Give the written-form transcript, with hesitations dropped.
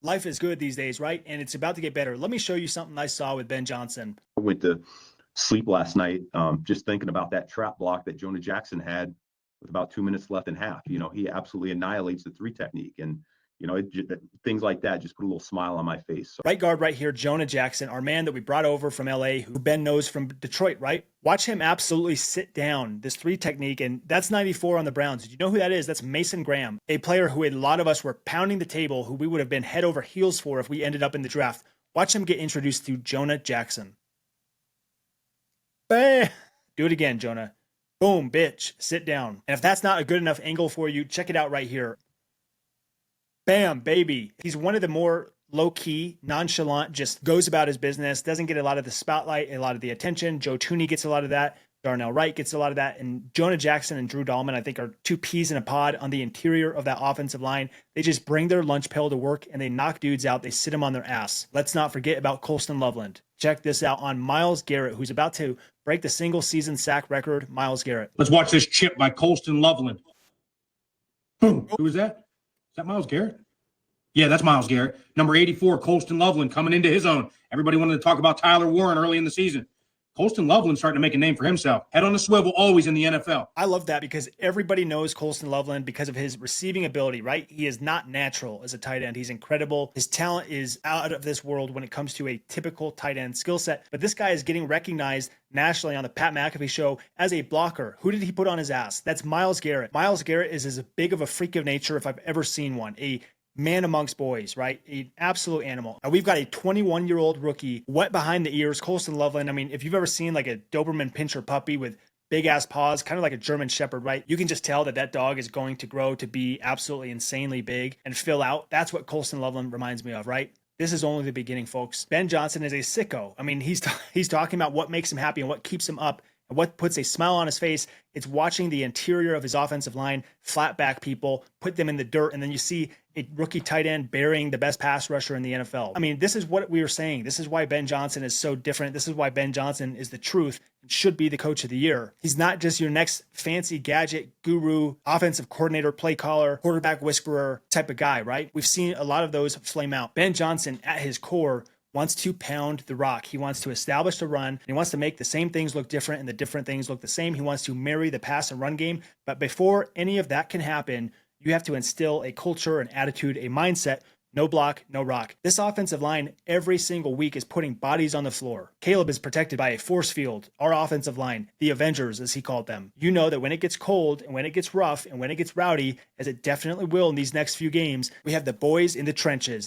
Life is good these days, right? And it's about to get better. Let me show you something I saw with Ben Johnson. I went to sleep last night just thinking about that trap block that Jonah Jackson had with about 2 minutes left in half. He absolutely annihilates the three technique. And, things like that just put a little smile on my face. So. Right guard right here, Jonah Jackson, our man that we brought over from LA, who Ben knows from Detroit, right? Watch him absolutely sit down this three technique, and that's 94 on the Browns. Did you know who that is? That's Mason Graham, a player who a lot of us were pounding the table, who we would have been head over heels for if we ended up in the draft. Watch him get introduced to Jonah Jackson. Bam! Do it again, Jonah. Boom, bitch, sit down. And if that's not a good enough angle for you, check it out right here. Bam, baby. He's one of the more low-key, nonchalant, just goes about his business, doesn't get a lot of the spotlight, a lot of the attention. Joe Tooney gets a lot of that. Darnell Wright gets a lot of that. And Jonah Jackson and Drew Dahlman, I think, are two peas in a pod on the interior of that offensive line. They just bring their lunch pail to work and they knock dudes out. They sit them on their ass. Let's not forget about Colston Loveland. Check this out on Myles Garrett, who's about to break the single-season sack record. Myles Garrett. Let's watch this chip by Colston Loveland. Boom. Who is that? Is that Myles Garrett? Yeah, that's Myles Garrett. Number 84, Colston Loveland, coming into his own. Everybody wanted to talk about Tyler Warren early in the season. Colston Loveland starting to make a name for himself. Head on the swivel, always in the NFL. I love that because everybody knows Colston Loveland because of his receiving ability, right? He is not natural as a tight end. He's incredible. His talent is out of this world when it comes to a typical tight end skill set. But this guy is getting recognized nationally on the Pat McAfee show as a blocker. Who did he put on his ass? That's Myles Garrett. Myles Garrett is as big of a freak of nature if I've ever seen one. A man amongst boys, right? An absolute animal. And we've got a 21-year-old rookie, wet behind the ears, Colston Loveland. I mean, if you've ever seen like a Doberman Pinscher puppy with big ass paws, kind of like a German Shepherd, right? You can just tell that that dog is going to grow to be absolutely insanely big and fill out. That's what Colston Loveland reminds me of, right? This is only the beginning, folks. Ben Johnson is a sicko. I mean, he's talking about what makes him happy and what keeps him up. And what puts a smile on his face, it's watching the interior of his offensive line flat back people, put them in the dirt, and then you see a rookie tight end burying the best pass rusher in the NFL. I mean, this is what we were saying. This is why Ben Johnson is so different. This is why Ben Johnson is the truth and should be the coach of the year. He's not just your next fancy gadget guru, offensive coordinator, play caller, quarterback whisperer type of guy, right? We've seen a lot of those flame out. Ben Johnson, at his core, wants to pound the rock. He wants to establish the run. He wants to make the same things look different and the different things look the same. He wants to marry the pass and run game. But before any of that can happen, you have to instill a culture, an attitude, a mindset. No block, no rock. This offensive line every single week is putting bodies on the floor. Caleb is protected by a force field. Our offensive line, the Avengers, as he called them. You know that when it gets cold and when it gets rough and when it gets rowdy, as it definitely will in these next few games, we have the boys in the trenches.